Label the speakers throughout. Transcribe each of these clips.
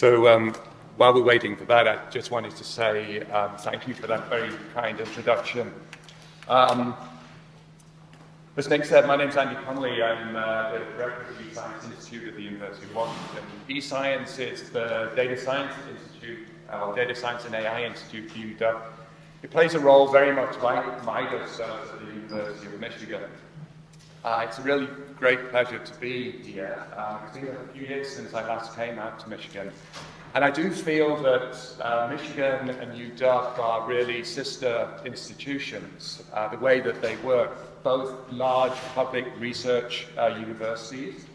Speaker 1: While we're waiting for that, I just wanted to say thank you for that very kind introduction. As Nick said, my name's Andy Connolly. I'm the director of the eScience Institute at the University of Washington. eScience is the data science institute, data science and AI institute for UW. It plays a role very much like MIDUS does at the University of Michigan. It's a really great pleasure to be here. It's been a few years since I last came out to Michigan. And I do feel that Michigan and UW are really sister institutions, the way that they work, both large public research universities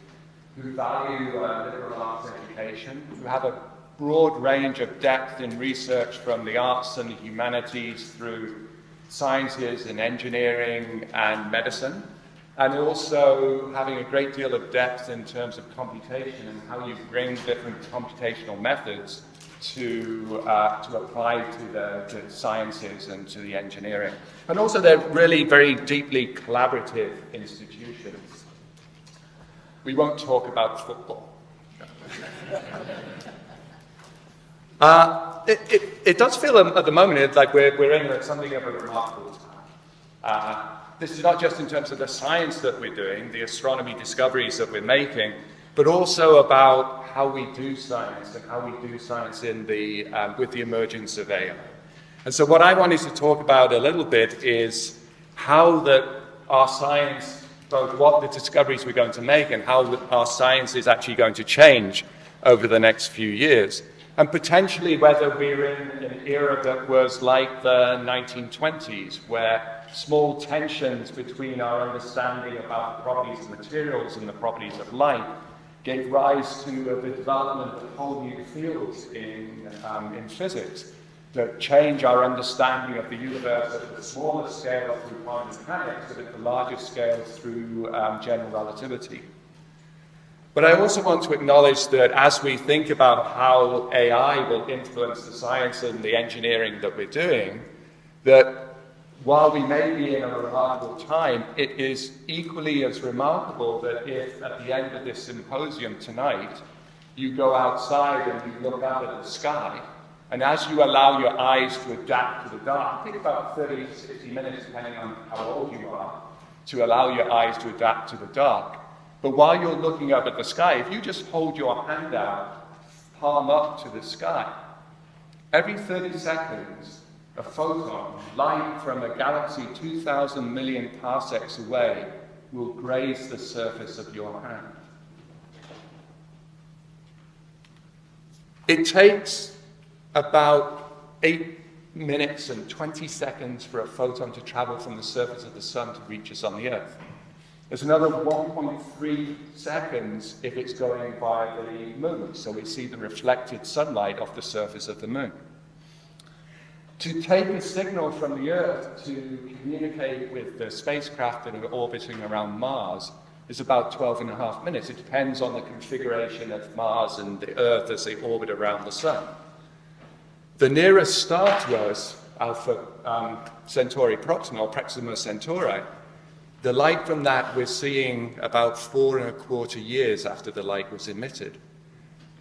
Speaker 1: who value liberal arts education, who have a broad range of depth in research from the arts and the humanities through sciences and engineering and medicine, and also having a great deal of depth in terms of computation and how you bring different computational methods to apply to the sciences and to the engineering. And also they're really very deeply collaborative institutions. We won't talk about football. It does feel at the moment like we're in something of a remarkable time. This is not just in terms of the science that we're doing, the astronomy discoveries that we're making, but also about how we do science and how we do science with the emergence of AI. And so what I wanted to talk about a little bit is how our science, both what the discoveries we're going to make and how our science is actually going to change over the next few years. And potentially whether we're in an era that was like the 1920s, where small tensions between our understanding about the properties of materials and the properties of light gave rise to the development of whole new fields in physics that change our understanding of the universe at the smaller scale through quantum mechanics, but at the larger scale through general relativity. But I also want to acknowledge that as we think about how AI will influence the science and the engineering that we're doing, that while we may be in a remarkable time, it is equally as remarkable that if at the end of this symposium tonight, you go outside and you look up at the sky, and as you allow your eyes to adapt to the dark, take about 30, 60 minutes, depending on how old you are, to allow your eyes to adapt to the dark. But while you're looking up at the sky, if you just hold your hand out, palm up to the sky, every 30 seconds, a photon, light from a galaxy 2,000 million parsecs away, will graze the surface of your hand. It takes about 8 minutes and 20 seconds for a photon to travel from the surface of the sun to reach us on the Earth. There's another 1.3 seconds if it's going by the moon, so we see the reflected sunlight off the surface of the moon. To take a signal from the Earth to communicate with the spacecraft that are orbiting around Mars is about 12.5 minutes. It depends on the configuration of Mars and the Earth as they orbit around the Sun. The nearest star to us, Alpha Centauri Proxima, or Proxima Centauri, the light from that we're seeing about 4.25 years after the light was emitted.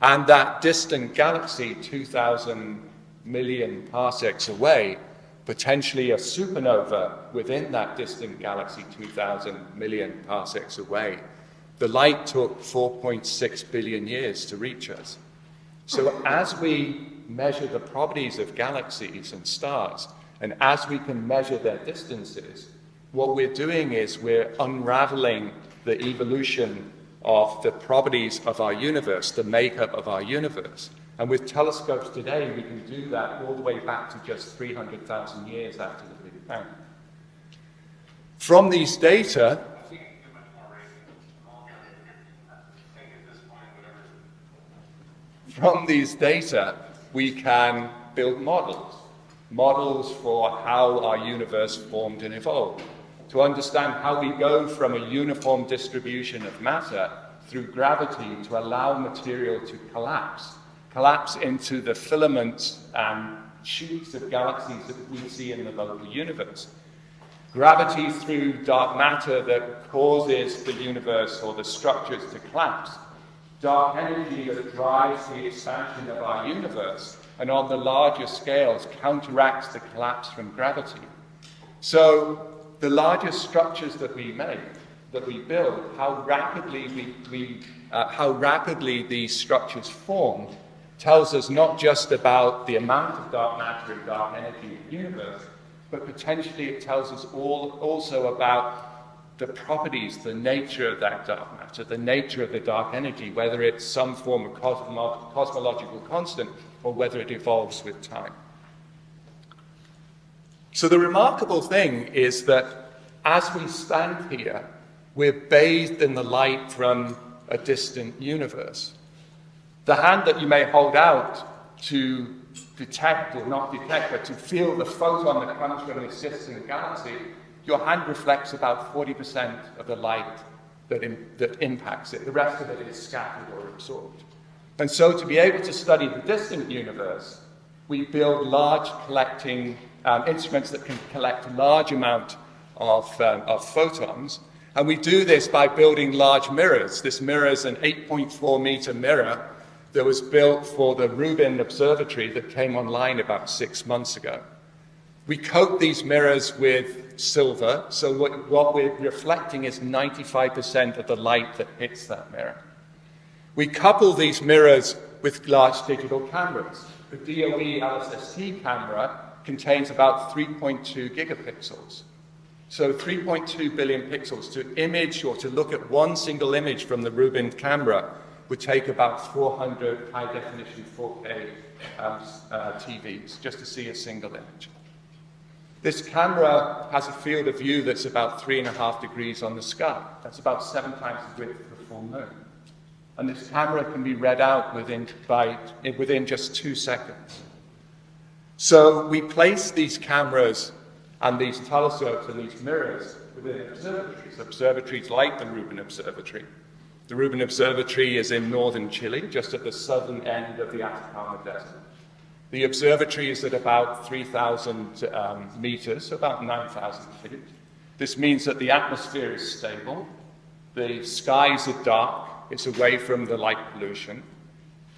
Speaker 1: And that distant galaxy, 2,000 million parsecs away, potentially a supernova within that distant galaxy 2,000 million parsecs away. The light took 4.6 billion years to reach us. So as we measure the properties of galaxies and stars, and as we can measure their distances, what we're doing is we're unraveling the evolution of the properties of our universe, the makeup of our universe. And with telescopes today, we can do that all the way back to just 300,000 years after the Big Bang. From these data, we can build models for how our universe formed and evolved, to understand how we go from a uniform distribution of matter through gravity to allow material to collapse into the filaments and shoots of galaxies that we see in the local universe. Gravity through dark matter that causes the universe or the structures to collapse. dark energy that drives the expansion of our universe, and on the larger scales counteracts the collapse from gravity. So the larger structures that we make, that we build, how rapidly these structures form, tells us not just about the amount of dark matter and dark energy in the universe, but potentially it tells us also about the properties, the nature of that dark matter, the nature of the dark energy, whether it's some form of cosmological constant or whether it evolves with time. So the remarkable thing is that as we stand here, we're bathed in the light from a distant universe. The hand that you may hold out to detect, or not detect, but to feel the photon that comes from this distant galaxy, your hand reflects about 40% of the light that impacts it. The rest of it is scattered or absorbed. And so to be able to study the distant universe, we build large collecting instruments that can collect a large amount of photons. And we do this by building large mirrors. This mirror is an 8.4 meter mirror that was built for the Rubin Observatory that came online about 6 months ago. We coat these mirrors with silver, so what we're reflecting is 95% of the light that hits that mirror. We couple these mirrors with large digital cameras. The DOE LSST camera contains about 3.2 gigapixels. So 3.2 billion pixels. To image or to look at one single image from the Rubin camera would take about 400 high-definition 4K TVs just to see a single image. This camera has a field of view that's about 3.5 degrees on the sky. That's about 7 times the width of the full moon. And this camera can be read out within just 2 seconds. So we place these cameras and these telescopes and these mirrors within observatories like the Rubin Observatory. The Rubin Observatory is in northern Chile, just at the southern end of the Atacama Desert. The observatory is at about 3,000 meters, so about 9,000 feet. This means that the atmosphere is stable, the skies are dark, it's away from the light pollution,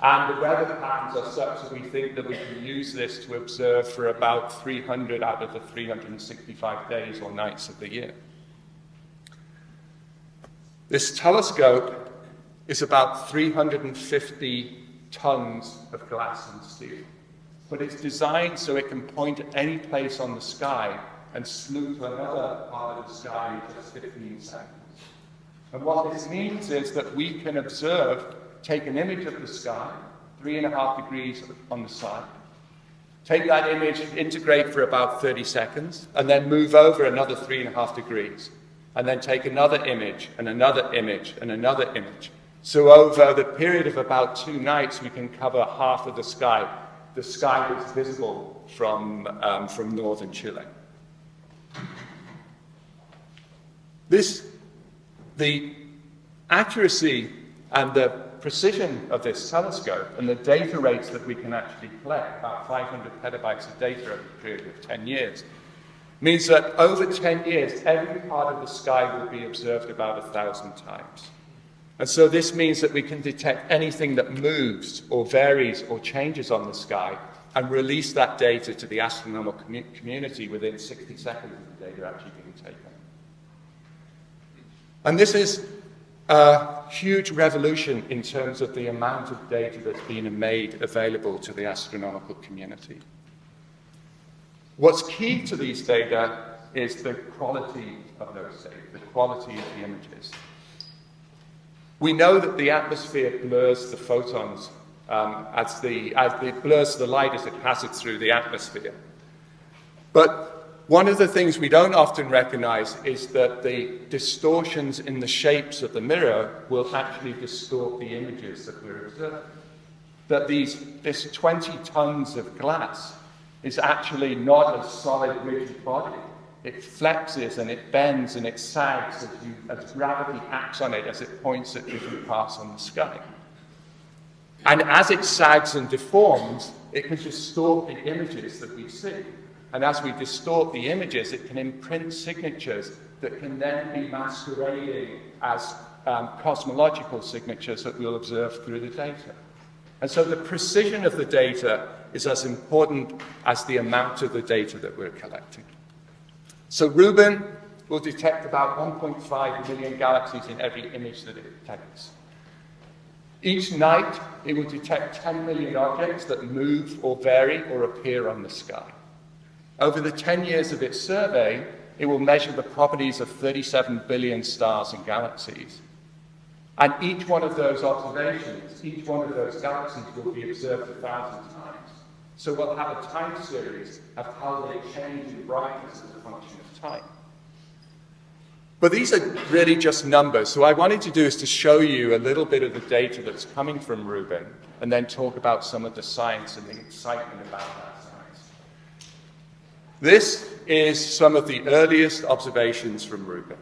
Speaker 1: and the weather patterns are such that we think that we can use this to observe for about 300 out of the 365 days or nights of the year. This telescope is about 350 tons of glass and steel, but it's designed so it can point at any place on the sky and salute to another part of the sky in just 15 seconds. And what this means is that we can observe, take an image of the sky, 3.5 degrees on the side, take that image, integrate for about 30 seconds, and then move over another 3.5 degrees, and then take another image, and another image, and another image. So over the period of about 2 nights, we can cover half of the sky that's visible from northern Chile. The accuracy and the precision of this telescope and the data rates that we can actually collect, about 500 petabytes of data over a period of 10 years, means that over 10 years, every part of the sky will be observed about 1,000 times. And so this means that we can detect anything that moves or varies or changes on the sky and release that data to the astronomical community within 60 seconds of the data actually being taken. And this is a huge revolution in terms of the amount of data that's been made available to the astronomical community. What's key to these data is the quality of those data, the quality of the images. We know that the atmosphere blurs the photons as it blurs the light as it passes through the atmosphere. But one of the things we don't often recognize is that the distortions in the shapes of the mirror will actually distort the images that we're observing. That this 20 tons of glass is actually not a solid, rigid body. It flexes and it bends and it sags as gravity acts on it as it points at different parts on the sky. And as it sags and deforms, it can distort the images that we see. And as we distort the images, it can imprint signatures that can then be masquerading as cosmological signatures that we'll observe through the data. And so the precision of the data is as important as the amount of the data that we're collecting. So Rubin will detect about 1.5 million galaxies in every image that it takes. Each night, it will detect 10 million objects that move or vary or appear on the sky. Over the 10 years of its survey, it will measure the properties of 37 billion stars and galaxies. And each one of those observations, each one of those galaxies will be observed 1,000 times. So we'll have a time series of how they change in brightness as a function of time. But these are really just numbers. So what I wanted to do is to show you a little bit of the data that's coming from Rubin, and then talk about some of the science and the excitement about that science. This is some of the earliest observations from Rubin.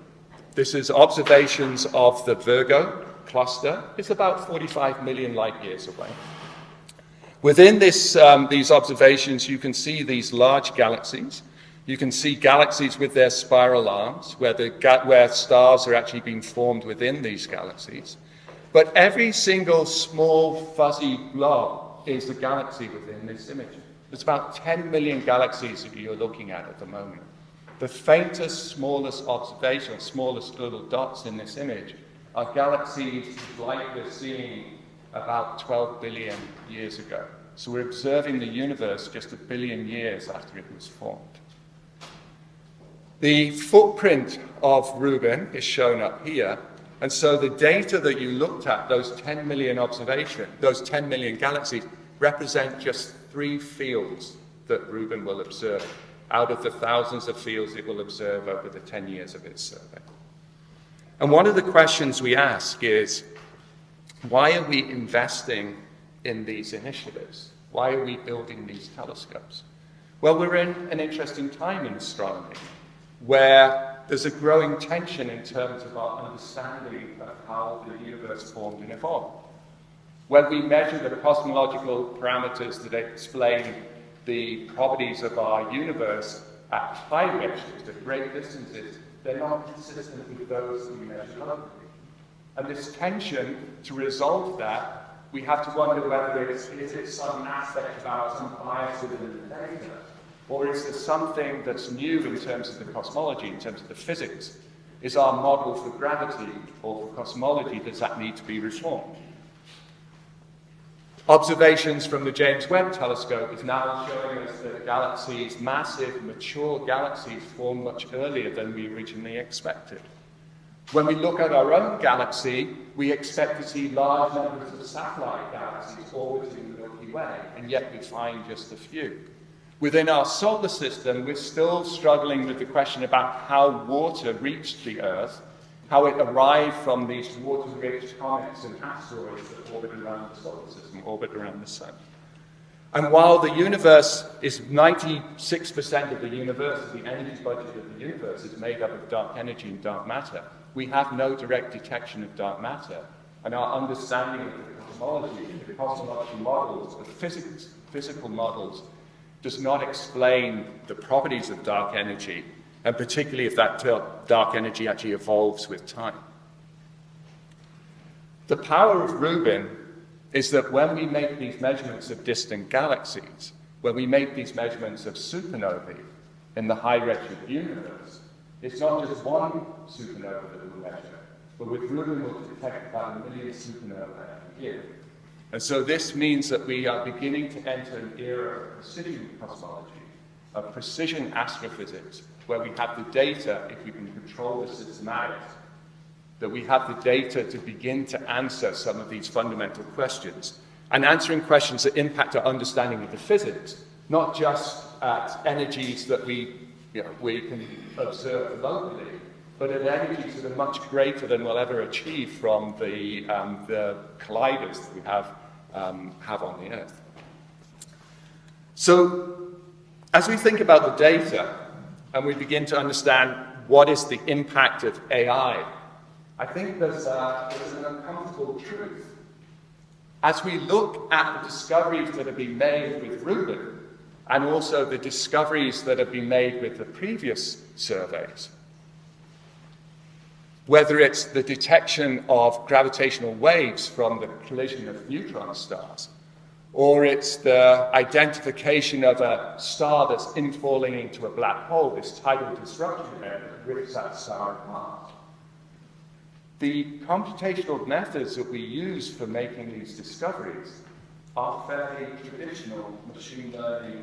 Speaker 1: This is observations of the Virgo cluster. It's about 45 million light years away. Within these observations, you can see these large galaxies. You can see galaxies with their spiral arms, where stars are actually being formed within these galaxies. But every single small fuzzy blob is a galaxy within this image. There's about 10 million galaxies that you're looking at the moment. The faintest, smallest observation, smallest little dots in this image are galaxies like we're seeing about 12 billion years ago. So we're observing the universe just 1 billion years after it was formed. The footprint of Rubin is shown up here, and so the data that you looked at, those 10 million observations, those 10 million galaxies, represent just 3 fields that Rubin will observe out of the thousands of fields it will observe over the 10 years of its survey. And one of the questions we ask is, why are we investing in these initiatives? Why are we building these telescopes? Well, we're in an interesting time in astronomy, where there's a growing tension in terms of our understanding of how the universe formed and evolved. When we measure the cosmological parameters that explain the properties of our universe at high redshifts, at great distances, they're not consistent with those that we measure locally. And this tension, to resolve that, we have to wonder whether is it some aspect about some bias within the data, or is there something that's new in terms of the cosmology, in terms of the physics? Is our model for gravity or for cosmology, does that need to be reformed? Observations from the James Webb Telescope is now showing us that galaxies, massive, mature galaxies, form much earlier than we originally expected. When we look at our own galaxy, we expect to see large numbers of satellite galaxies orbiting the Milky Way, and yet we find just a few. Within our solar system, we're still struggling with the question about how water reached the Earth, how it arrived from these water-rich comets and asteroids that orbit around the solar system, orbit around the sun. And while the universe is 96% of the universe, the energy budget of the universe is made up of dark energy and dark matter, we have no direct detection of dark matter. And our understanding of the cosmology models, the physical models, does not explain the properties of dark energy, and particularly if that dark energy actually evolves with time. The power of Rubin is that when we make these measurements of distant galaxies, when we make these measurements of supernovae in the high redshift universe, it's not just one supernova that we measure, but with Rubin we'll detect about 1 million supernovae every year. And so this means that we are beginning to enter an era of precision cosmology, of precision astrophysics, where we have the data, if we can control the systematics, that we have the data to begin to answer some of these fundamental questions, and answering questions that impact our understanding of the physics, not just at energies that we can observe locally, but at energies that are much greater than we'll ever achieve from the colliders that we have on the Earth. So, as we think about the data, and we begin to understand what is the impact of AI, I think there's an uncomfortable truth. As we look at the discoveries that have been made with Rubin, and also the discoveries that have been made with the previous surveys, whether it's the detection of gravitational waves from the collision of neutron stars, or it's the identification of a star that's infalling into a black hole, this tidal disruption event that rips that star apart. The computational methods that we use for making these discoveries are fairly traditional machine learning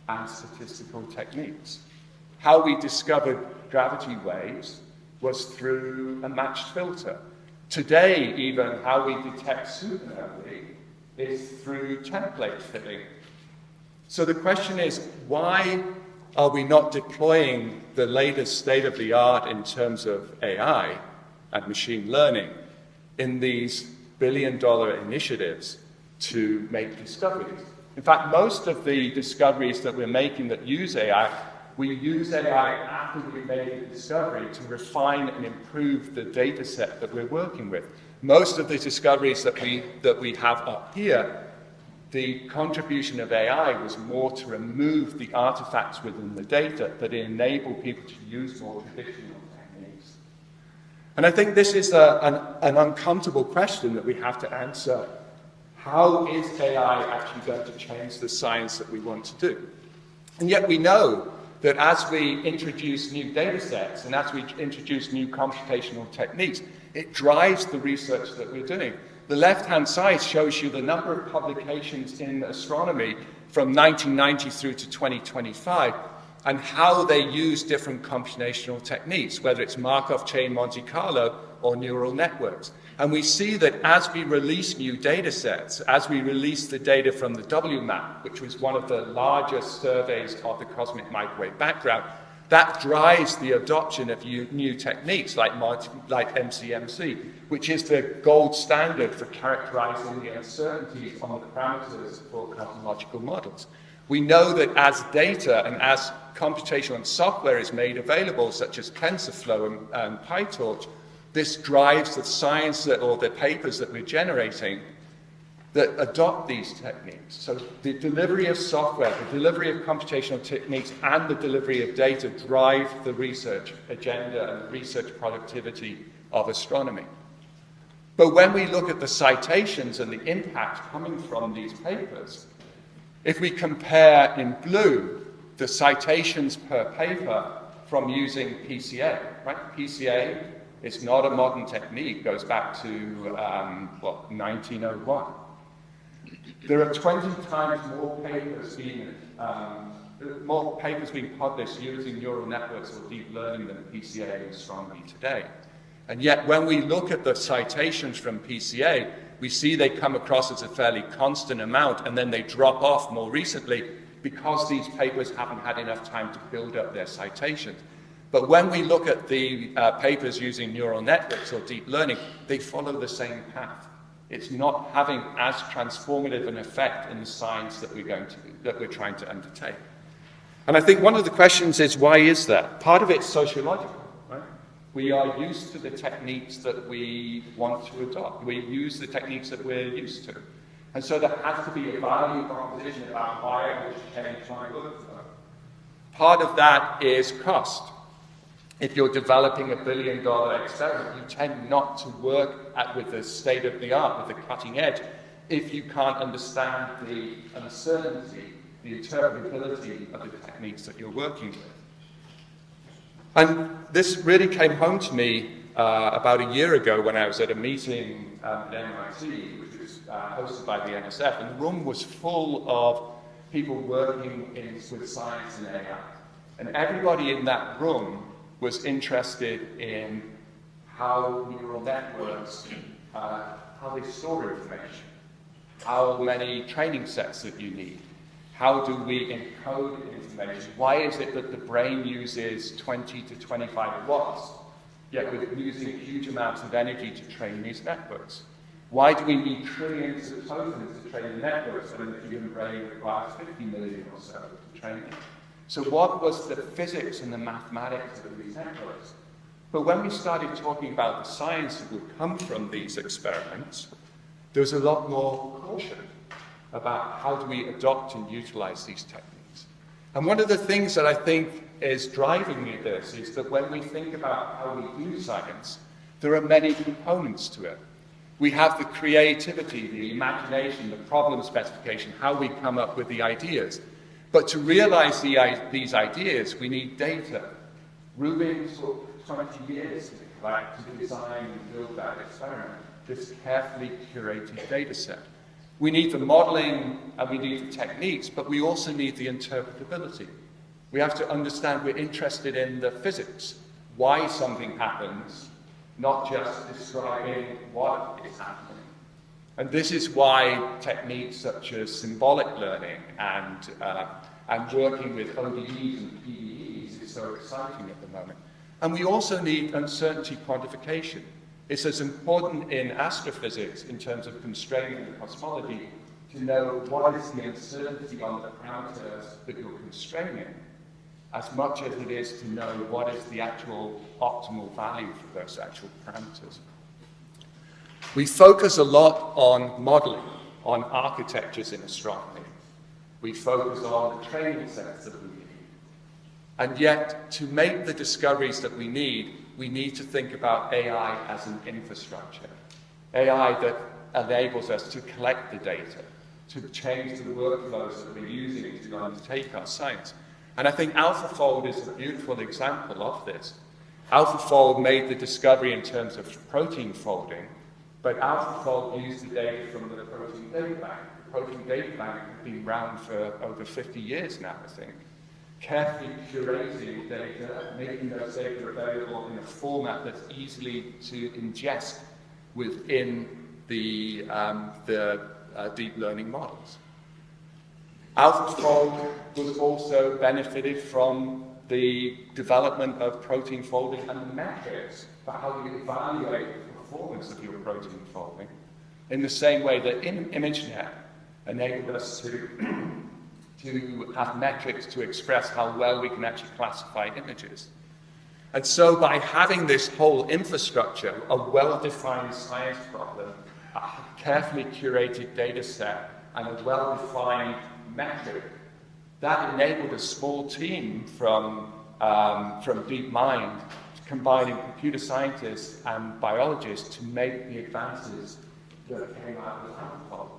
Speaker 1: and statistical techniques. How we discovered gravity waves was through a matched filter. Today, even, how we detect supernovae is through template fitting. So the question is, why are we not deploying the latest state-of-the-art in terms of AI and machine learning in these billion-dollar initiatives to make discoveries? In fact, most of the discoveries that we're making that use AI, we use AI after we've made the discovery to refine and improve the data set that we're working with. Most of the discoveries that we have up here, the contribution of AI was more to remove the artifacts within the data that enable people to use more traditional techniques. And I think this is an uncomfortable question that we have to answer. How is AI actually going to change the science that we want to do? And yet we know that as we introduce new data sets and as we introduce new computational techniques, it drives the research that we're doing. The left-hand side shows you the number of publications in astronomy from 1990 through to 2025 and how they use different computational techniques, whether it's Markov chain Monte Carlo or neural networks. And we see that as we release new data sets, as we release the data from the WMAP, which was one of the largest surveys of the cosmic microwave background, that drives the adoption of new techniques like MCMC, which is the gold standard for characterizing the uncertainties on the parameters for cosmological models. We know that as data and as computational and software is made available, such as TensorFlow and PyTorch, this drives the science or the papers that we're generating that adopt these techniques. So the delivery of software, the delivery of computational techniques, and the delivery of data drive the research agenda and the research productivity of astronomy. But when we look at the citations and the impact coming from these papers, if we compare in blue the citations per paper from using PCA, right? PCA is not a modern technique, goes back to 1901. There are 20 times more papers being published using neural networks or deep learning than PCA in astronomy today. And yet, when we look at the citations from PCA, we see they come across as a fairly constant amount, and then they drop off more recently because these papers haven't had enough time to build up their citations. But when we look at the papers using neural networks or deep learning, they follow the same path. It's not having as transformative an effect in the science that we're trying to undertake. And I think one of the questions is, why is that? Part of it's sociological, right? We are used to the techniques that we want to adopt. We use the techniques that we're used to. And so there has to be a value proposition about why I would change my workflow. Part of that is cost. If you're developing a billion-dollar experiment, you tend not to work with the state-of-the-art, with the cutting edge, if you can't understand the uncertainty, the interpretability of the techniques that you're working with. And this really came home to me about a year ago when I was at a meeting at MIT, which was hosted by the NSF, and the room was full of people working with science and AI. And everybody in that room was interested in how neural networks, how they store information, how many training sets that you need, how do we encode information, why is it that the brain uses 20 to 25 watts, yet we're using huge amounts of energy to train these networks? Why do we need trillions of tokens to train the networks when the human brain requires 50 million or so to train it? So what was the physics and the mathematics of these networks? But when we started talking about the science that would come from these experiments, there was a lot more caution about how do we adopt and utilize these techniques. And one of the things that I think is driving this is that when we think about how we do science, There are many components to it. We have the creativity, the imagination, the problem specification, how we come up with the ideas. But to realize these ideas, we need data. Rubin took 20 years to design and build that experiment, this carefully curated data set. We need the modeling and we need the techniques, but we also need the interpretability. We have to understand we're interested in the physics, why something happens, not just describing what is happening. And this is why techniques such as symbolic learning and working with ODEs and PDEs is so exciting at the moment. And we also need uncertainty quantification. It's as important in astrophysics in terms of constraining the cosmology to know what is the uncertainty on the parameters that you're constraining, as much as it is to know what is the actual optimal value for those actual parameters. We focus a lot on modeling, on architectures in astronomy. We focus on the training sets that we need. And yet, to make the discoveries that we need to think about AI as an infrastructure. AI that enables us to collect the data, to change the workflows that we're using to undertake our science. And I think AlphaFold is a beautiful example of this. AlphaFold made the discovery in terms of protein folding, but AlphaFold used the data from the protein data bank. The protein data bank has been around for over 50 years now, I think. Carefully curating data, making those data available in a format that's easily to ingest within the deep learning models. AlphaFold was also benefited from the development of protein folding and the metrics for how you evaluate the performance of your protein folding, in the same way that ImageNet enabled us to have metrics to express how well we can actually classify images. And so by having this whole infrastructure, a well-defined science problem, a carefully curated data set, and a well-defined metric, that enabled a small team from DeepMind, combining computer scientists and biologists to make the advances that came out of AlphaFold.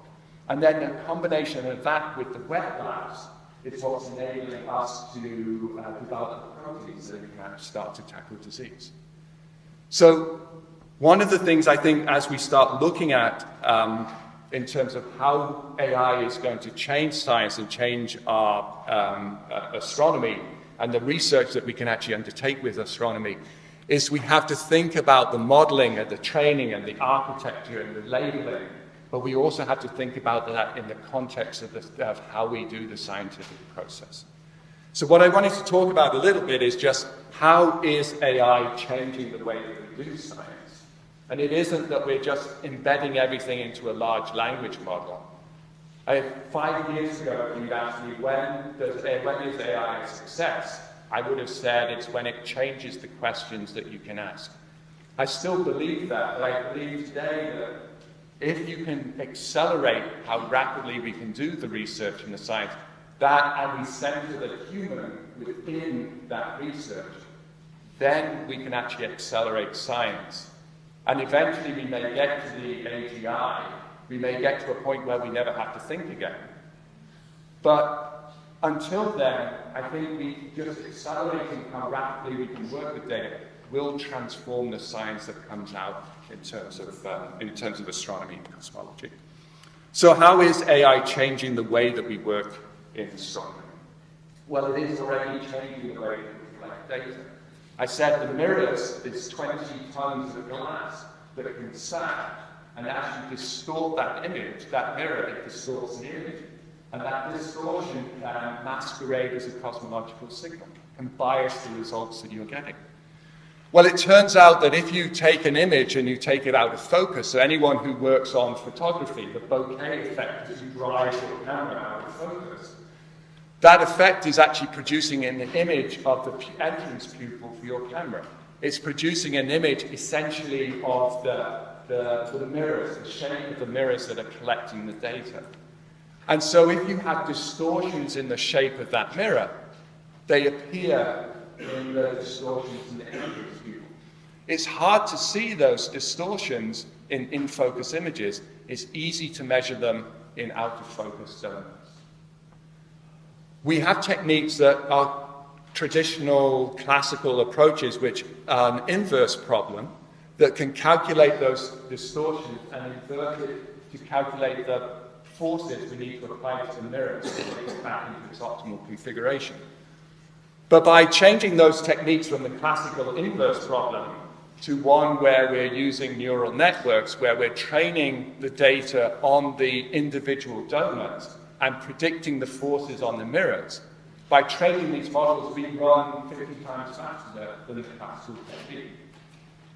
Speaker 1: And then a combination of that with the wet labs is what's enabling us to develop proteins that can actually start to tackle disease. So one of the things I think as we start looking at in terms of how AI is going to change science and change our astronomy and the research that we can actually undertake with astronomy is we have to think about the modeling and the training and the architecture and the labeling. But we also have to think about that in the context of how we do the scientific process. So what I wanted to talk about a little bit is just how is AI changing the way that we do science? And it isn't that we're just embedding everything into a large language model. 5 years ago, if you'd asked me when is AI a success, I would have said it's when it changes the questions that you can ask. I still believe that, but I believe today that if you can accelerate how rapidly we can do the research and the science, and we center the human within that research, then we can actually accelerate science. And eventually we may get to the AGI, we may get to a point where we never have to think again. But until then, I think we just accelerating how rapidly we can work with data will transform the science that comes out in terms of astronomy and cosmology. So how is AI changing the way that we work in astronomy? Well, it is already changing the way that we collect data. I said the mirrors is 20 tons of glass that can sag and actually distort that image, that mirror, it distorts the image. And that distortion can masquerade as a cosmological signal and bias the results that you're getting. Well, it turns out that if you take an image and you take it out of focus, so anyone who works on photography, the bokeh effect as you drive your camera out of focus, that effect is actually producing an image of the entrance pupil for your camera. It's producing an image essentially of the mirrors, the shape of the mirrors that are collecting the data. And so if you have distortions in the shape of that mirror, they appear in the distortions in the entrance pupil. It's hard to see those distortions in in-focus images. It's easy to measure them in out-of-focus domains. We have techniques that are traditional classical approaches, which are an inverse problem, that can calculate those distortions and invert it to calculate the forces we need to apply to the mirror to bring it back into its optimal configuration. But by changing those techniques from the classical inverse problem to one where we're using neural networks, where we're training the data on the individual donuts and predicting the forces on the mirrors, by training these models, we run 50 times faster than the classical technique.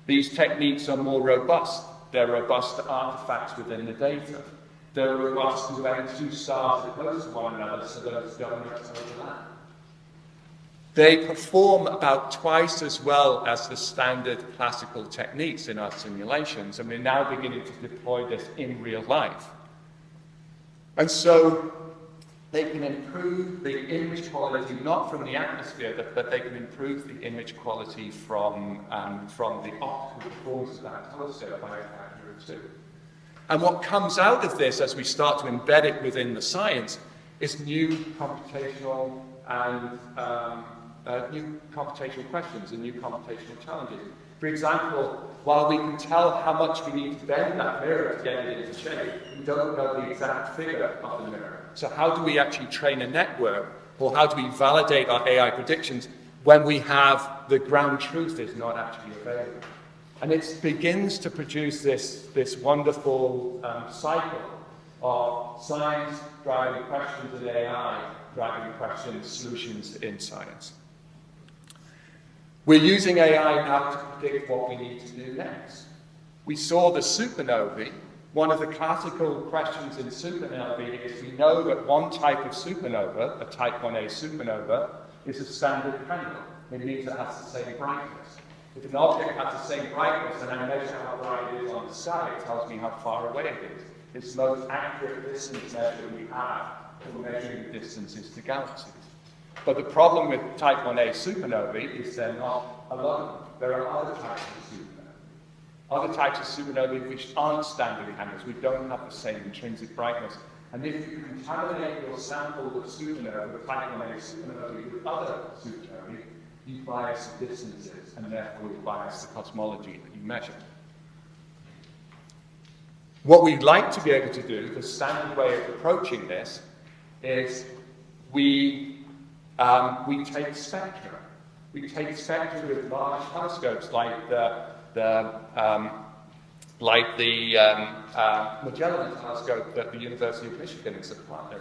Speaker 1: These techniques are more robust. They're robust to artifacts within the data. They're robust to when two stars are close to one another, so those donuts overlap. They perform about twice as well as the standard classical techniques in our simulations, and we're now beginning to deploy this in real life. And so they can improve the image quality, not from the atmosphere, but they can improve the image quality from the optical performance of that telescope by a factor of 2. And what comes out of this as we start to embed it within the science is new computational questions and new computational challenges. For example, while we can tell how much we need to bend that mirror to get it into shape, we don't know the exact figure of the mirror. So how do we actually train a network, or how do we validate our AI predictions when we have the ground truth is not actually available? And it begins to produce this wonderful cycle of science driving questions and AI driving questions, solutions in science. We're using AI now to predict what we need to do next. We saw the supernovae. One of the classical questions in supernovae is we know that one type of supernova, a type 1a supernova, is a standard candle. It means it has the same brightness. If an object has the same brightness and I measure how bright it is on the sky, it tells me how far away it is. It's the most accurate distance measure we have for measuring distances to galaxies. But the problem with type 1a supernovae is they're not alone. There are other types of supernovae. Other types of supernovae which aren't standard candles. We don't have the same intrinsic brightness. And if you contaminate your sample of supernova, type 1a supernovae, with other supernovae, you bias the distances, and therefore you bias the cosmology that you measure. What we'd like to be able to do, the standard way of approaching this, is we take spectra. We take spectra with large telescopes like the Magellan telescope that the University of Michigan is a partner.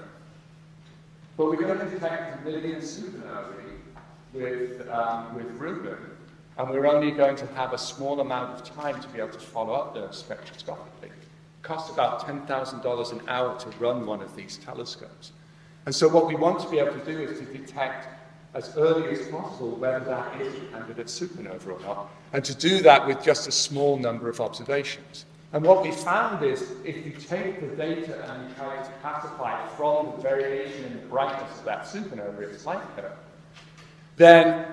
Speaker 1: But we're going to detect a million supernovae with Reuben, and we're only going to have a small amount of time to be able to follow up those spectroscopically. It costs about $10,000 an hour to run one of these telescopes. And so what we want to be able to do is to detect as early as possible whether that is a candidate supernova or not, and to do that with just a small number of observations. And what we found is if you take the data and you try to classify from the variation in the brightness of that supernova, its light curve, then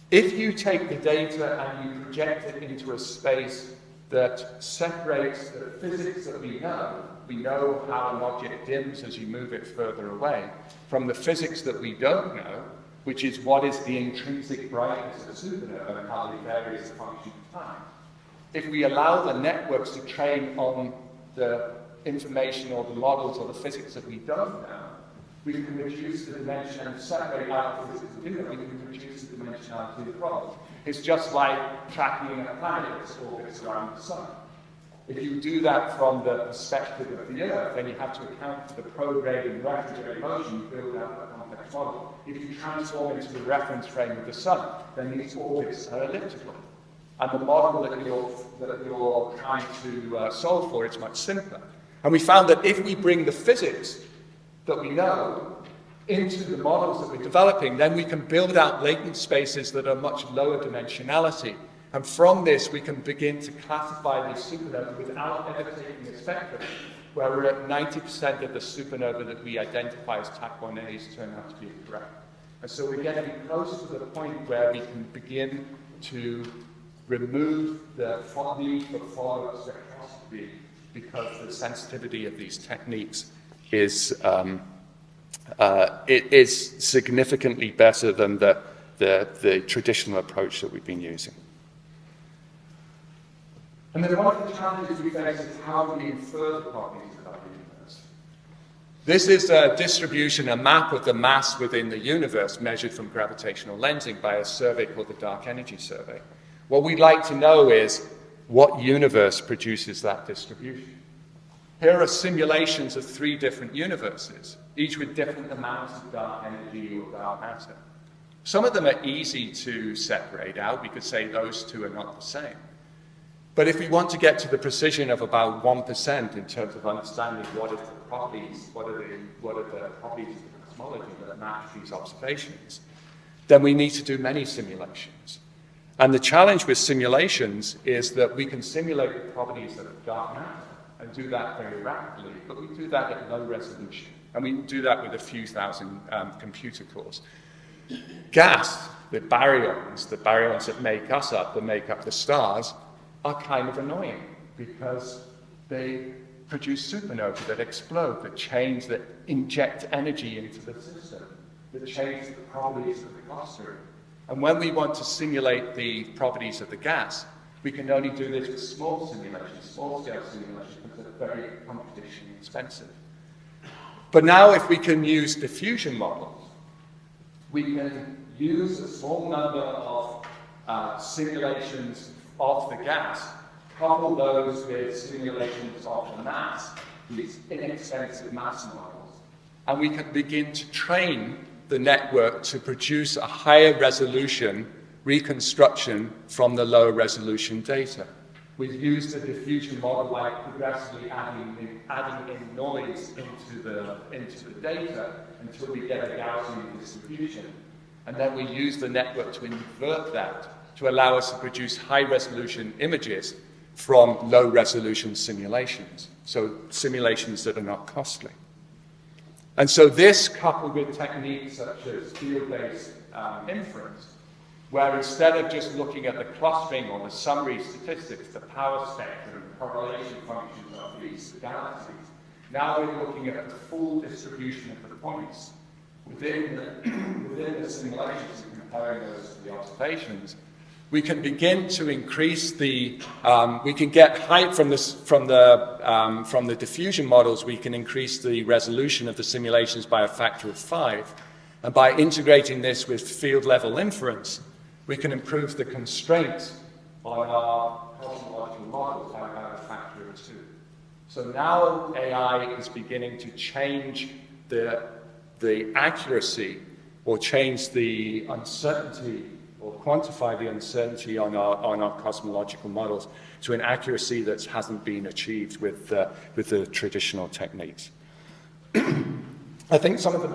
Speaker 1: if you take the data and you project it into a space that separates the physics that we know how an object dims as you move it further away, from the physics that we don't know, which is what is the intrinsic brightness of a supernova and how it varies as a function of time. If we allow the networks to train on the information or the models or the physics that we don't know, we can reduce the dimension and separate out the physics we do know. We can reduce the dimensionality of the problem. It's just like tracking a planet that orbits around the sun. If you do that from the perspective of the Earth, then you have to account for the prograde and retrograde motion, you build out a complex model. If you transform into the reference frame of the sun, then these orbits are elliptical. And the model that you're trying to solve for is much simpler. And we found that if we bring the physics that we know into the models that we're developing, then we can build out latent spaces that are much lower dimensionality. And from this, we can begin to classify these supernovae without ever taking a spectrum, where we're at 90% of the supernova that we identify as type 1As turn out to be correct. And so we're getting close to the point where we can begin to remove the need for follow-up spectroscopy because the sensitivity of these techniques is it is significantly better than the traditional approach that we've been using. And then one of the challenges we face is how do we infer the properties of our universe? This is a distribution, a map of the mass within the universe measured from gravitational lensing by a survey called the Dark Energy Survey. What we'd like to know is what universe produces that distribution. Here are simulations of 3 different universes, each with different amounts of dark energy or dark matter. Some of them are easy to separate out. We could say those 2 are not the same. But if we want to get to the precision of about 1% in terms of understanding what are the properties, what are the properties of the cosmology that match these observations, then we need to do many simulations. And the challenge with simulations is that we can simulate the properties of dark matter and do that very rapidly, but we do that at low resolution. And we do that with a few thousand computer cores. Gas, the baryons that make us up, that make up the stars, are kind of annoying because they produce supernovae that explode, that inject energy into the system, that change the properties of the clustering. And when we want to simulate the properties of the gas, we can only do this with small simulations, small-scale simulations, because they're very computationally expensive. But now if we can use diffusion models, we can use a small number of simulations of the gas, couple those with simulations of the mass, these inexpensive mass models, and we can begin to train the network to produce a higher resolution reconstruction from the lower resolution data. We've used a diffusion model by progressively adding in noise into the data until we get a Gaussian distribution. And then we use the network to invert that to allow us to produce high-resolution images from low-resolution simulations, so simulations that are not costly. And so this, coupled with techniques such as field-based inference, where instead of just looking at the clustering or the summary statistics, the power spectrum, correlation functions of these galaxies, now we're looking at the full distribution of the points within the simulations and comparing those to the observations. We can begin to increase the, we can get height from the diffusion models, we can increase the resolution of the simulations by a factor of 5. And by integrating this with field level inference, we can improve the constraints on our cosmological models by about a factor of 2. So now AI is beginning to change the accuracy or change the uncertainty or quantify the uncertainty on our cosmological models to an accuracy that hasn't been achieved with the traditional techniques. I think some of the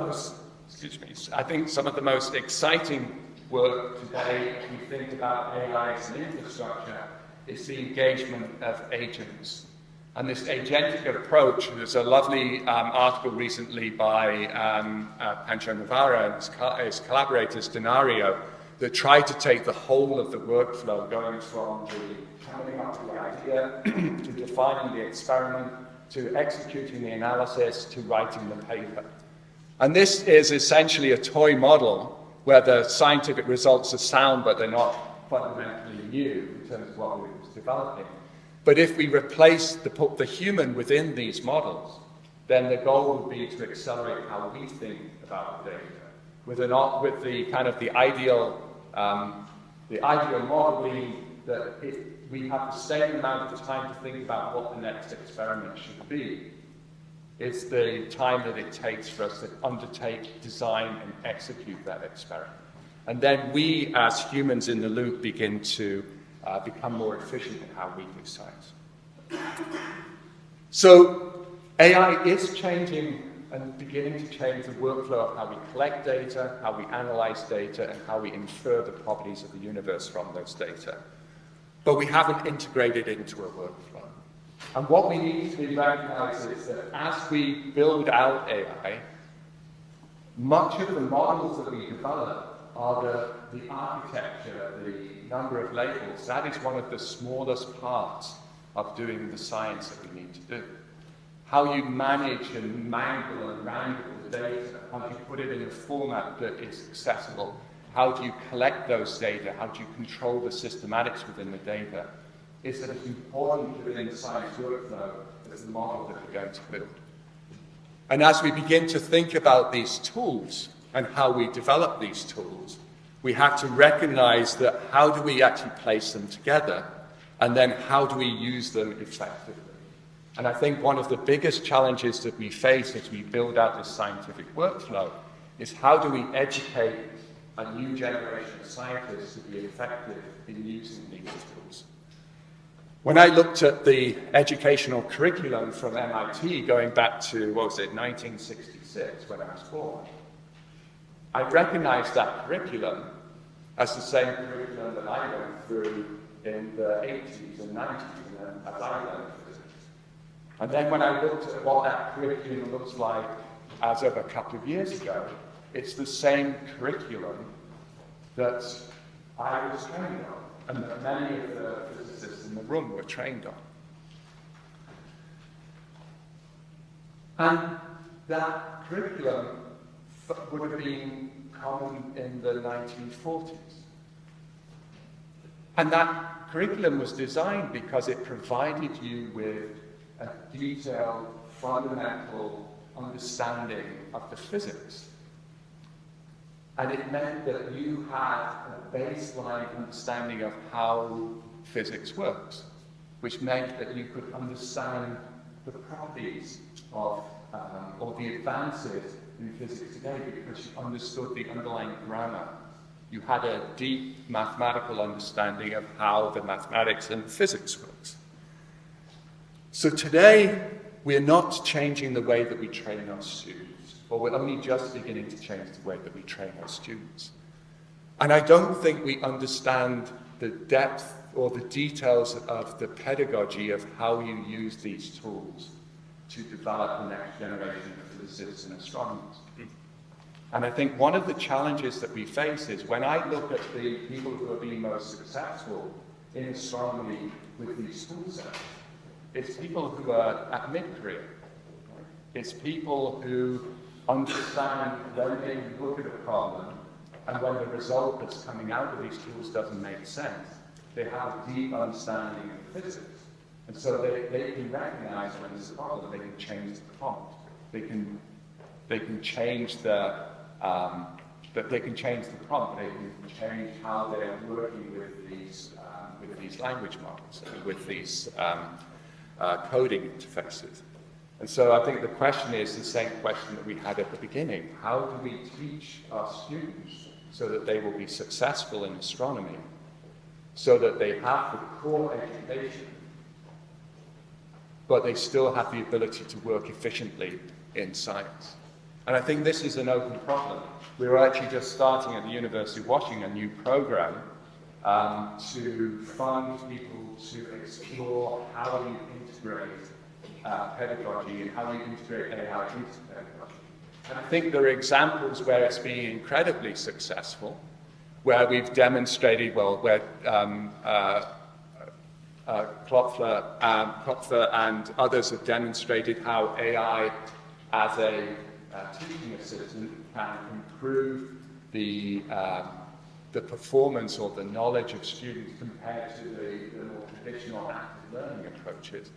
Speaker 1: most exciting work today, if we think about AI as an infrastructure, is the engagement of agents. And this agentic approach, there's a lovely article recently by Pancho Navarra and his collaborators, Denario, that tried to take the whole of the workflow, going from coming up with the idea, to defining the experiment, to executing the analysis, to writing the paper. And this is essentially a toy model where the scientific results are sound, but they're not fundamentally new in terms of what we was developing. But if we replace the human within these models, then the goal would be to accelerate how we think about the data, with the kind of the ideal model being that we have the same amount of time to think about what the next experiment should be. It's the time that it takes for us to undertake, design, and execute that experiment. And then we, as humans in the loop, begin to become more efficient in how we do science. So AI is changing and beginning to change the workflow of how we collect data, how we analyze data, and how we infer the properties of the universe from those data. But we haven't integrated into a workflow. And what we need to recognize is that as we build out AI, much of the models that we develop are the architecture, the number of labels. That is one of the smallest parts of doing the science that we need to do. How you manage and mangle and wrangle the data, how do you put it in a format that is accessible, how do you collect those data, how do you control the systematics within the data, is as important within the science workflow as the model that we're going to build. And as we begin to think about these tools and how we develop these tools, we have to recognize that how do we actually place them together, and then how do we use them effectively? And I think one of the biggest challenges that we face as we build out this scientific workflow is how do we educate a new generation of scientists to be effective in using these tools? When I looked at the educational curriculum from MIT going back to, 1966, when I was born, I recognized that curriculum as the same curriculum that I went through in the 80s and 90s as I learned physics. And then when I looked at what that curriculum looks like as of a couple of years ago, it's the same curriculum that I was trained on, and that many of the physicists in the room were trained on. And that curriculum would have been common in the 1940s. And that curriculum was designed because it provided you with a detailed, fundamental understanding of the physics. And it meant that you had a baseline understanding of how physics works, which meant that you could understand the properties of, or the advances in physics today because you understood the underlying grammar. You had a deep mathematical understanding of how the mathematics and physics works. So today, we're not changing the way that we train our students, or we're only just beginning to change the way that we train our students. And I don't think we understand the depth or the details of the pedagogy of how you use these tools to develop the next generation of physicists and astronomers. And I think one of the challenges that we face is when I look at the people who have been most successful in astronomy with these tool sets, it's people who are at mid-career. It's people who understand when they look at a problem and when the result that's coming out of these tools doesn't make sense. They have a deep understanding of physics. And so they can recognize when there's a problem, they can change the prompt. They can change the prompt. They can change how they're working with these language models, with these coding interfaces. And so I think the question is the same question that we had at the beginning. How do we teach our students so that they will be successful in astronomy, so that they have the core education, but they still have the ability to work efficiently in science? And I think this is an open problem. We're actually just starting at the University of Washington a new program to fund people to explore how you integrate pedagogy and how you integrate AI into pedagogy. And I think there are examples where it's been incredibly successful, where we've demonstrated, where Klopfer and others have demonstrated how AI as a teaching assistant can improve the performance or the knowledge of students compared to the more traditional active learning approaches.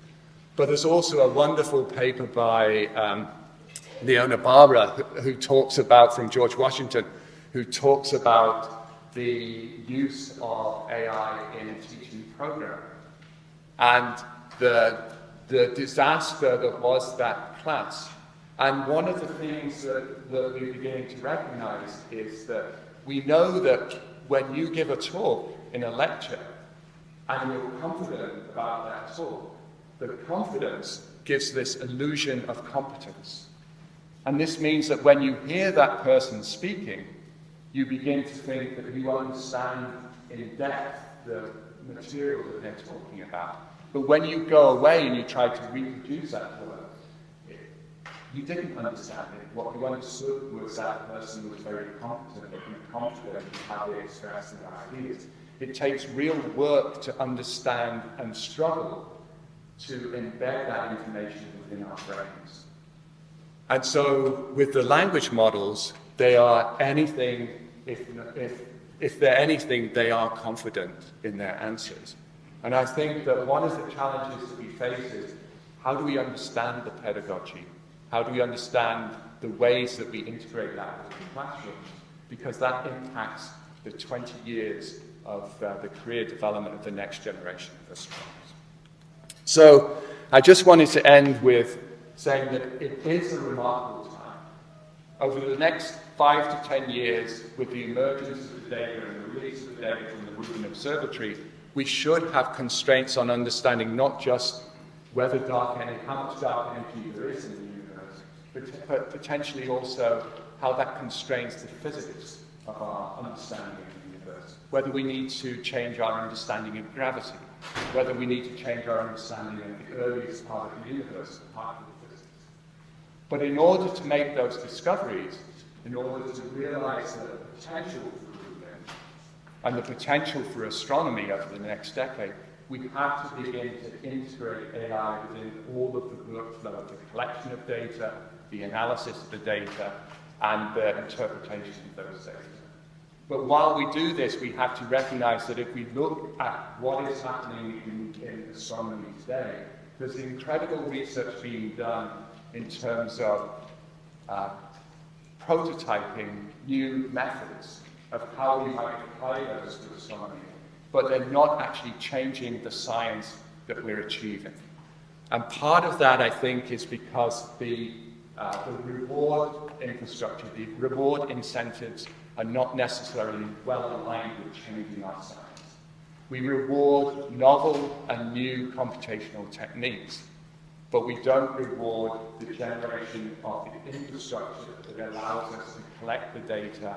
Speaker 1: But there's also a wonderful paper by Leona Barbara, who talks about, from George Washington, who talks about the use of AI in a teaching program and the disaster that was that class. And one of the things that we're beginning to recognize is that we know that when you give a talk in a lecture and you're confident about that talk, the confidence gives this illusion of competence. And this means that when you hear that person speaking, you begin to think that you understand in depth the material that they're talking about. But when you go away and you try to reproduce that work, you didn't understand it. What you understood was that person was very competent and confident in how they expressed their ideas. It takes real work to understand and struggle to embed that information within our brains. And so with the language models, they are anything, if they're anything, they are confident in their answers. And I think that one of the challenges that we face is, how do we understand the pedagogy? How do we understand the ways that we integrate that within classrooms? Because that impacts the 20 years of the career development of the next generation of astronomers. So I just wanted to end with saying that it is a remarkable time. Over the next 5 to 10 years, with the emergence of the data and the release of the data from the Ruth Observatory, we should have constraints on understanding not just whether how much dark energy there is in the universe, but potentially also how that constrains the physics of our understanding of the universe. Whether we need to change our understanding of gravity, whether we need to change our understanding of the earliest part of the universe, particle physics. But in order to make those discoveries, in order to realize the potential for movement and the potential for astronomy over the next decade, we have to begin to integrate AI within all of the workflow, the collection of data, the analysis of the data, and the interpretation of those data. But while we do this, we have to recognize that if we look at what is happening in astronomy today, there's incredible research being done in terms of prototyping new methods of how we might apply those to astronomy, but they're not actually changing the science that we're achieving. And part of that, I think, is because the reward infrastructure, the reward incentives are not necessarily well aligned with changing our science. We reward novel and new computational techniques, but we don't reward the generation of the infrastructure that allows us to collect the data,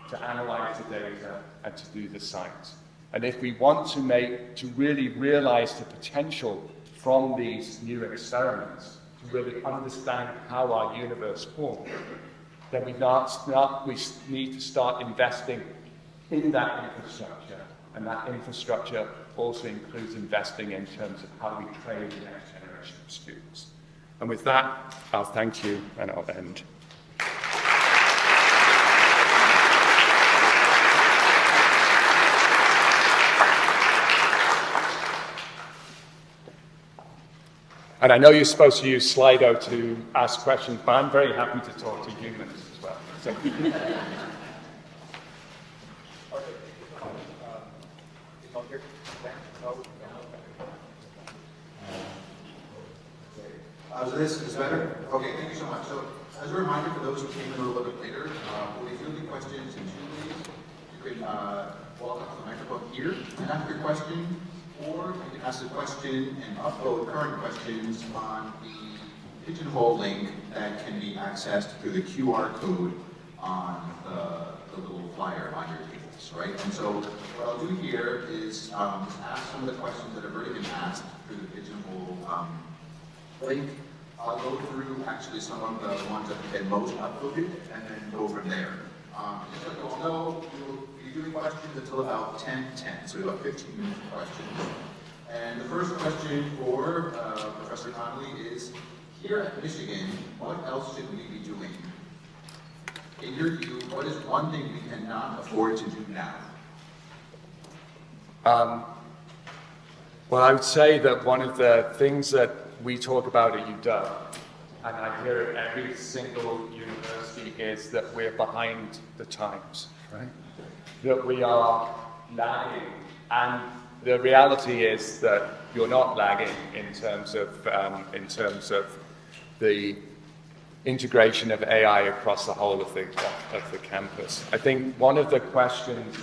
Speaker 1: to analyze the data, and to do the science. And if we want to really realize the potential from these new experiments, to really understand how our universe formed, then we need to start investing in that infrastructure. And that infrastructure also includes investing in terms of how we train the next generation of students. And with that, I'll thank you and I'll end. And I know you're supposed to use Slido to ask questions, but I'm very happy to talk to humans as well. So.
Speaker 2: So this is better? Okay, thank you so much. So as a reminder for those who came in a little bit later, we'll be fielding questions in 2 ways. You can walk up to the microphone here and ask your question, or you can ask a question and upload current questions on the Pigeonhole link that can be accessed through the QR code on the little flyer on your tables, right? And so what I'll do here is ask some of the questions that have already been asked through the Pigeonhole link. I'll go through actually some of the ones that have been most uploaded and then go from there. Just so you all know, we'll be doing questions until about 10:10, so we have about 15 minutes for questions. And the first question for Professor Connolly is, here at Michigan, what else should we be doing? In your view, what is one thing we cannot afford to do now?
Speaker 1: Well, I would say that one of the things that we talk about at UW, and I hear it every single university, is that we're behind the times, right? That we are lagging, and the reality is that you're not lagging in terms of the integration of AI across the whole of the campus. I think one of the questions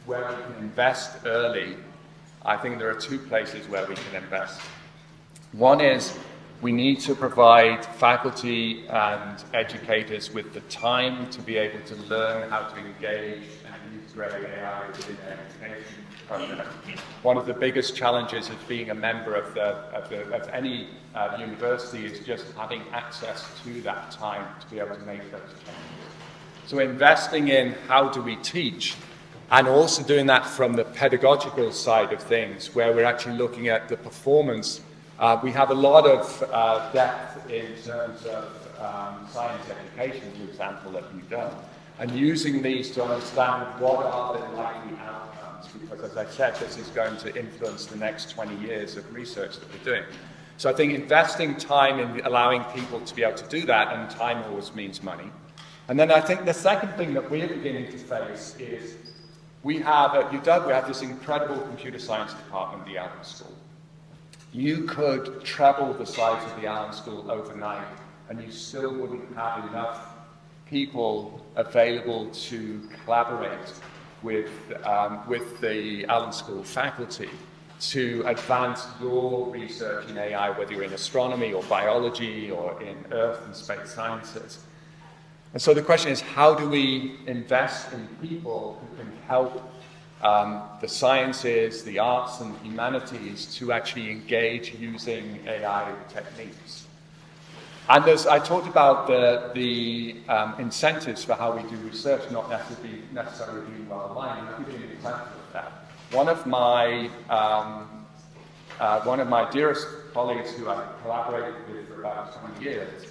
Speaker 1: where we can invest early, I think there are 2 places where we can invest. One is we need to provide faculty and educators with the time to be able to learn how to engage and integrate AI within their education program. One of the biggest challenges of being a member of any university is just having access to that time to be able to make those changes. So investing in how do we teach, and also doing that from the pedagogical side of things, where we're actually looking at the performance. We have a lot of depth in terms of science education, for example, that we've done, and using these to understand what are the likely outcomes, because as I said, this is going to influence the next 20 years of research that we're doing. So I think investing time in allowing people to be able to do that, and time always means money. And then I think the second thing that we're beginning to face is we have, at UW, we have this incredible computer science department at the Allen School. You could treble the size of the Allen School overnight, and you still wouldn't have enough people available to collaborate with the Allen School faculty to advance your research in AI, whether you're in astronomy or biology or in earth and space sciences. And so the question is, how do we invest in people who can help the sciences, the arts and humanities to actually engage using AI techniques? And I talked about the incentives for how we do research not necessarily being well aligned. Let me give you an example of that. One of my dearest colleagues who I collaborated with for about 20 years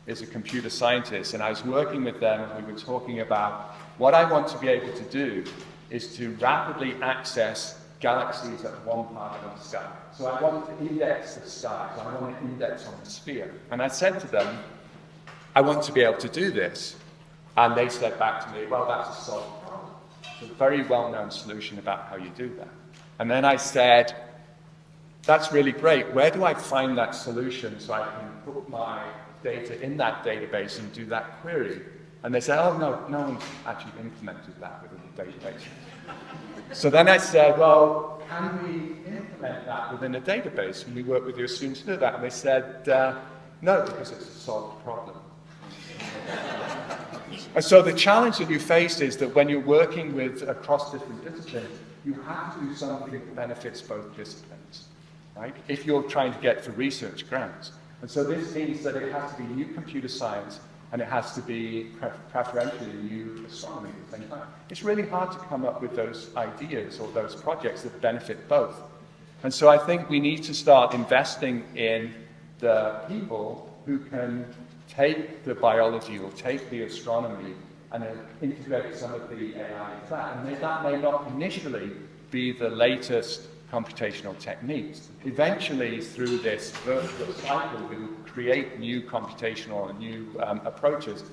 Speaker 1: is a computer scientist, and I was working with them and we were talking about what I want to be able to do is to rapidly access galaxies at one part of the sky. So I want to index the sky, so I want to index on the sphere. And I said to them, I want to be able to do this. And they said back to me, well, that's a solved problem. It's a very well-known solution about how you do that. And then I said, that's really great. Where do I find that solution so I can put my data in that database and do that query? And they said, oh, no one's actually implemented that within the database. So then I said, well, can we implement that within a database? And we work with your students to do that. And they said, no, because it's a solved problem. And so the challenge that you face is that when you're working with across different disciplines, you have to do something that benefits both disciplines, right? If you're trying to get for research grants. And so this means that it has to be new computer science and it has to be preferentially new astronomy at the same time. It's really hard to come up with those ideas or those projects that benefit both. And so I think we need to start investing in the people who can take the biology or take the astronomy and then integrate some of the AI into that. And that may not initially be the latest computational techniques. Eventually, through this virtuous cycle, we will create new computational and new approaches.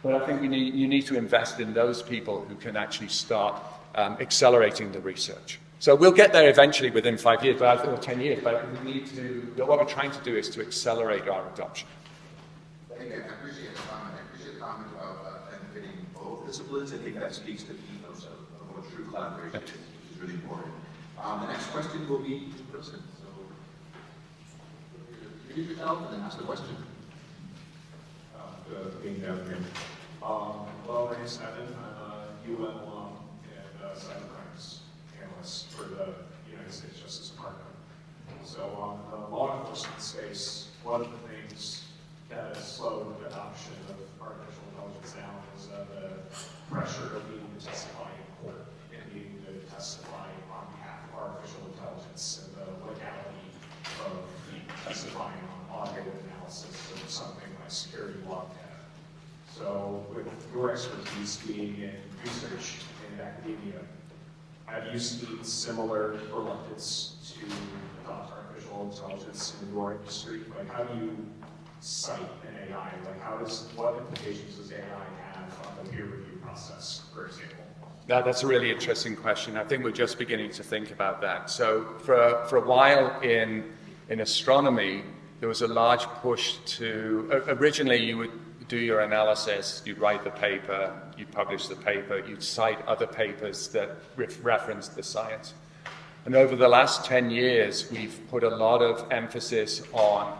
Speaker 1: But I think you need to invest in those people who can actually start accelerating the research. So we'll get there eventually within 5 years, or 10 years, but we need to, what we're trying to do is to accelerate our adoption.
Speaker 2: Thank you. I appreciate the comment. I appreciate the comment about benefiting both disciplines. I think that speaks to the ethos of what true collaboration is, which is really important. The next question will be in person. So, introduce yourself and then ask the question.
Speaker 3: Being down here. Well, my name's Evan. I'm a UM alum and cybercrimes analyst for the United States Justice Department. So on the law enforcement space, one of the things that has slowed adoption of artificial intelligence down is the pressure of needing to testify in court and needing to testify on behalf of artificial intelligence and the legality of testifying on automated analysis of something like security log data. So with your expertise being in research and academia, have you seen similar reluctance to adopt artificial intelligence in your industry? Like, how do you cite an AI? Like, what implications does AI have on the peer review process, for example?
Speaker 1: That's a really interesting question. I think we're just beginning to think about that. So for a while in astronomy, there was a large push to, originally you would do your analysis, you'd write the paper, you'd publish the paper, you'd cite other papers that reference the science. And over the last 10 years, we've put a lot of emphasis on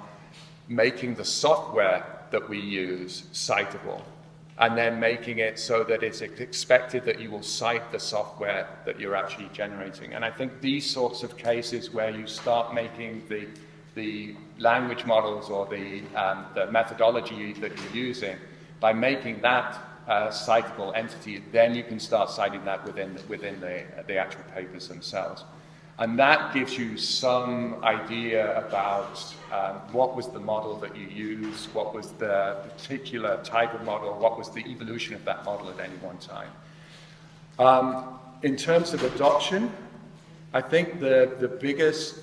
Speaker 1: making the software that we use citable. and then making it so that it's expected that you will cite the software that you're actually generating. And I think these sorts of cases where you start making the language models or the methodology that you're using, by making that citable entity, then you can start citing that within the actual papers themselves. And that gives you some idea about what was the model that you used, what was the particular type of model, what was the evolution of that model at any one time. In terms of adoption, I think the biggest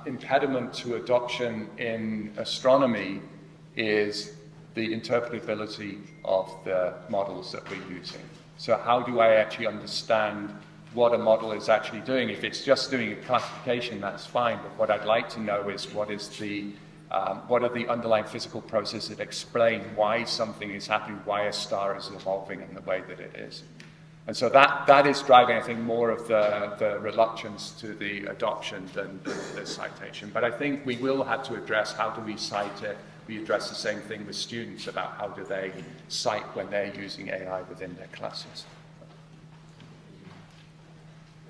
Speaker 1: impediment to adoption in astronomy is the interpretability of the models that we're using. So how do I actually understand what a model is actually doing? If it's just doing a classification, that's fine, but what I'd like to know is what are the underlying physical processes that explain why something is happening, why a star is evolving in the way that it is. And so that is driving, I think, more of the reluctance to the adoption than the citation. But I think we will have to address how do we cite it. We address the same thing with students about how do they cite when they're using AI within their classes.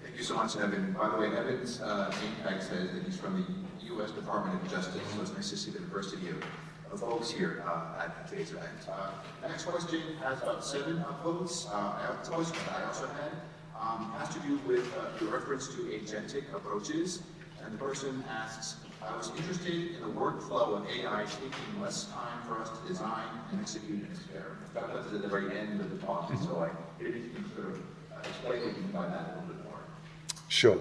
Speaker 2: Thank you so much, Evan. By the way, Evan's name tag says that he's from the U.S. Department of Justice, so it's nice to see the diversity of folks here at today's event. Next question has about 7 votes. It's a question that I also had. Has to do with your reference to agentic approaches. And the person asks, I was interested in the workflow of AI taking less time for us to design and execute an experiment. That was at the very end of the talk, so if you can sort of explain what you mean by that a little bit more.
Speaker 1: Sure.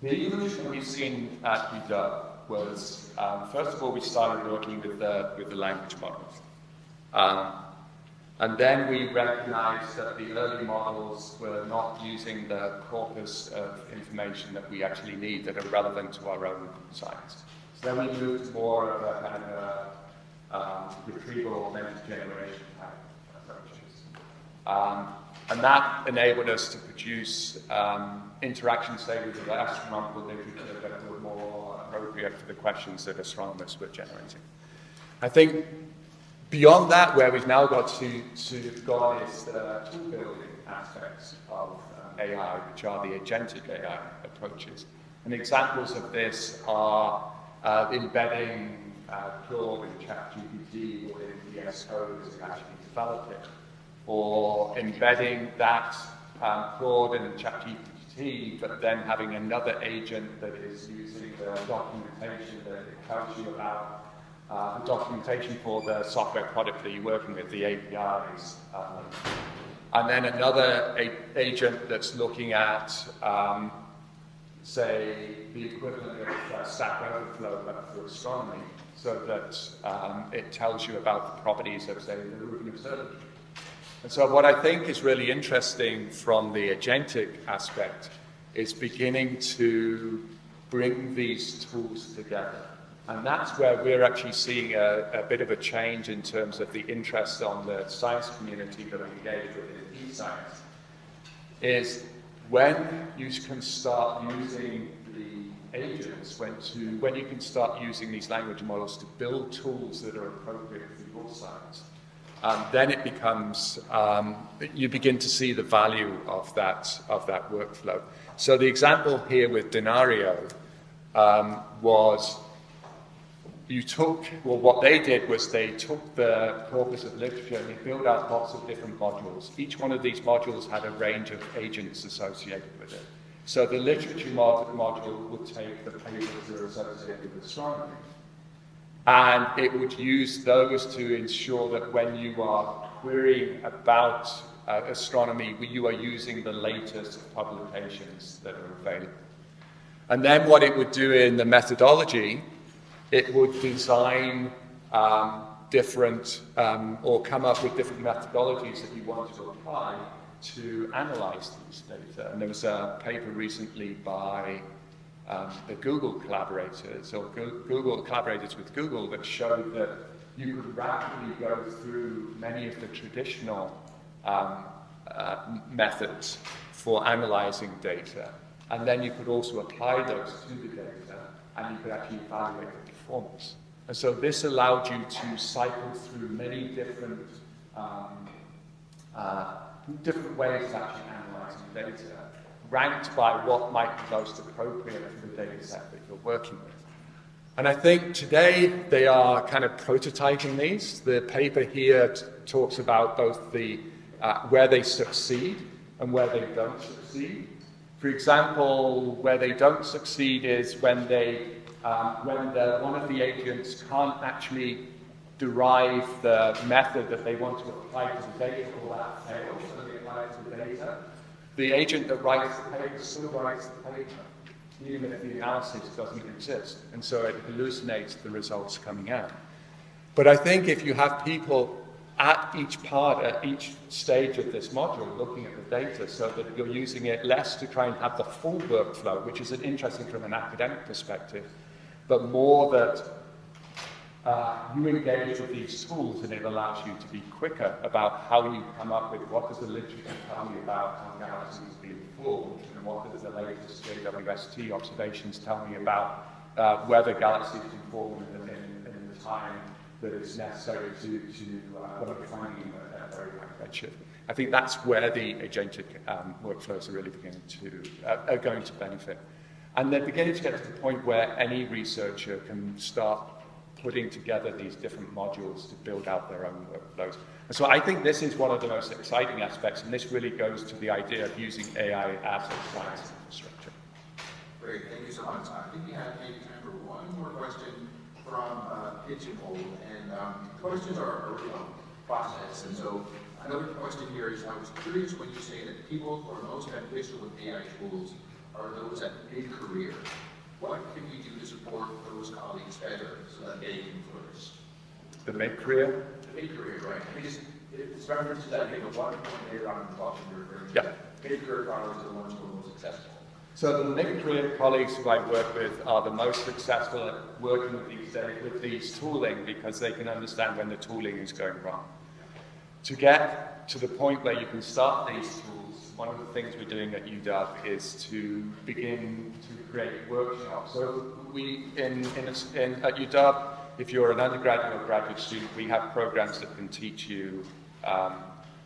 Speaker 1: The evolution we've seen at UW was, first of all, we started working with the language models. And then we recognized that the early models were not using the corpus of information that we actually need that are relevant to our own science. So then we moved to more of a kind of retrieval augmented generation type approaches. And that enabled us to produce interactions, say, with the astronomical literature that were more appropriate for the questions that astronomers were generating. I think beyond that, where we've now got to go on is the tool building aspects of AI, which are the agentic AI approaches. And examples of this are embedding Claude and ChatGPT within VS Code to actually develop it, or embedding that Claude and ChatGPT, but then having another agent that is using the documentation that it tells you about the documentation for the software product that you're working with, the APIs. And then another agent that's looking at, say, the equivalent of Stack Overflow but for astronomy, so that it tells you about the properties of, say, the Rubin observatory. And so what I think is really interesting from the agentic aspect is beginning to bring these tools together. And that's where we're actually seeing a bit of a change in terms of the interest on the science community that we engage with in eScience, is when you can start using the agents, when you can start using these language models to build tools that are appropriate for your science, then it becomes, you begin to see the value of that workflow. So the example here with Denario was, what they did was they took the corpus of literature and they built out lots of different modules. Each one of these modules had a range of agents associated with it. So the literature module would take the papers that are associated with astronomy, and it would use those to ensure that when you are querying about astronomy, you are using the latest publications that are available. And then what it would do in the methodology, it would design different, or come up with different methodologies that you want to apply to analyze these data. And there was a paper recently by the Google collaborators, or Google collaborators with Google, that showed that you could rapidly go through many of the traditional methods for analyzing data. And then you could also apply those to the data, and you could actually evaluate the performance. And so this allowed you to cycle through many different ways of actually analyzing data, ranked by what might be most appropriate for the data set that you're working with. And I think today they are kind of prototyping these. The paper here talks about both the where they succeed and where they don't succeed. For example, where they don't succeed is when one of the agents can't actually derive the method that they want to apply to the data, or that fails, so they apply it to the data. The agent that writes the paper still writes the paper, even if the analysis doesn't exist, and so it hallucinates the results coming out. But I think if you have people at each stage of this module looking at the data, so that you're using it less to try and have the full workflow, which is interesting from an academic perspective, but more that you engage with these tools and it allows you to be quicker about how you come up with what does the literature tell me about how galaxies being formed, and what does the latest JWST observations tell me about whether galaxies can form in the time that is necessary to finding a very high redshift. I think that's where the agentic workflows are really are going to benefit. And they're beginning to get to the point where any researcher can start putting together these different modules to build out their own workflows. And so I think this is one of the most exciting aspects, and this really goes to the idea of using AI as a science infrastructure.
Speaker 2: Great, thank you so much. I think we have maybe time for one more question from Pigeonhole, and questions are really on process. And so another question here is, I was curious when you say that people who are most beneficial with AI tools are those at mid-career. What can we do to support those colleagues better so that they can flourish?
Speaker 1: The mid-career?
Speaker 2: The mid-career, right. It's reference to that, I think, a wonderful point later on in the talk you're referring to.
Speaker 1: Yeah.
Speaker 2: Mid-career colleagues are the ones who are most successful.
Speaker 1: So the mid-career colleagues who I work with are the most successful at working with these tooling, because they can understand when the tooling is going wrong. To get to the point where you can start these tools, one of the things we're doing at UW is to begin to create workshops. So at UW, if you're an undergraduate or graduate student, we have programs that can teach you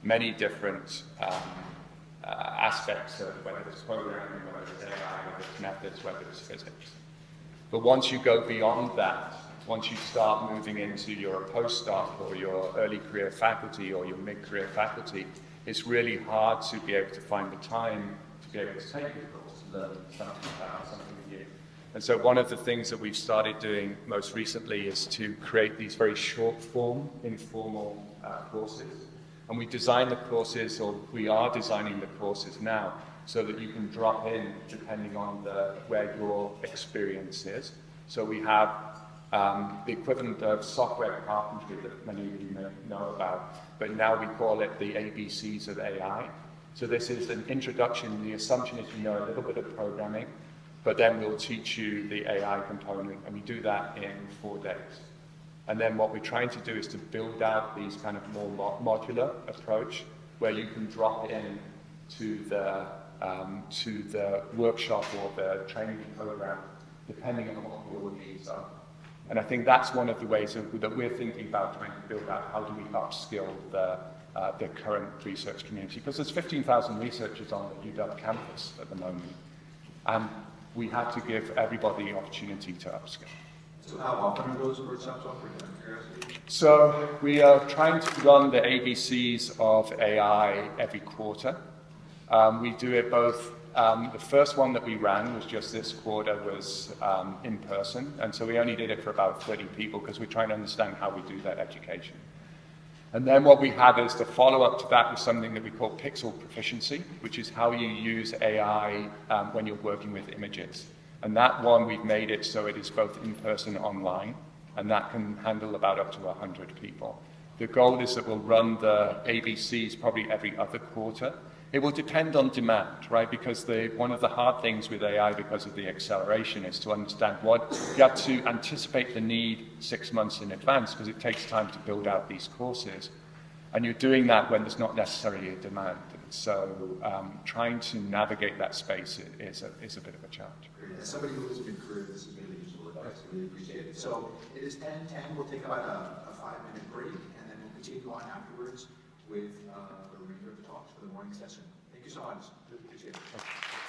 Speaker 1: many different aspects of whether it's programming, whether it's AI, whether it's methods, whether it's physics. But once you go beyond that, once you start moving into your postdoc or your early career faculty or your mid-career faculty, it's really hard to be able to find the time to be able to take a course, to learn something about something new. And so one of the things that we've started doing most recently is to create these very short form, informal courses. And we design the courses, or we are designing the courses now, so that you can drop in depending on where your experience is. So we have the equivalent of software carpentry that many of you may know about, but now we call it the ABCs of AI. So this is an introduction. The assumption is you know a little bit of programming, but then we'll teach you the AI component, and we do that in 4 days. And then what we're trying to do is to build out these kind of more modular approach, where you can drop in to the workshop or the training program, depending on what your needs are. And I think that's one of the ways that we're thinking about trying to build out how do we upskill the current research community. Because there's 15,000 researchers on the UW campus at the moment, and we have to give everybody the opportunity to upskill.
Speaker 2: So how often are those workshops offered?
Speaker 1: So we are trying to run the ABCs of AI every quarter. We do it both. The first one that we ran was just this quarter, was in person, and so we only did it for about 30 people because we're trying to understand how we do that education. And then what we have is the follow-up to that is something that we call pixel proficiency, which is how you use AI when you're working with images. And that one, we've made it so it is both in person and online, and that can handle about up to 100 people. The goal is that we'll run the ABCs probably every other quarter. It will depend on demand, right? Because one of the hard things with AI, because of the acceleration, is to understand you have to anticipate the need 6 months in advance, because it takes time to build out these courses. And you're doing that when there's not necessarily a demand. And so trying to navigate that space is a bit of a challenge.
Speaker 2: As somebody who is in career, this is really useful advice. That's really appreciate it. So it is 10:10. We'll take about a 5-minute break, and then we'll continue on afterwards with the remainder of the talks for the morning session. Thank you so much. Really appreciate it.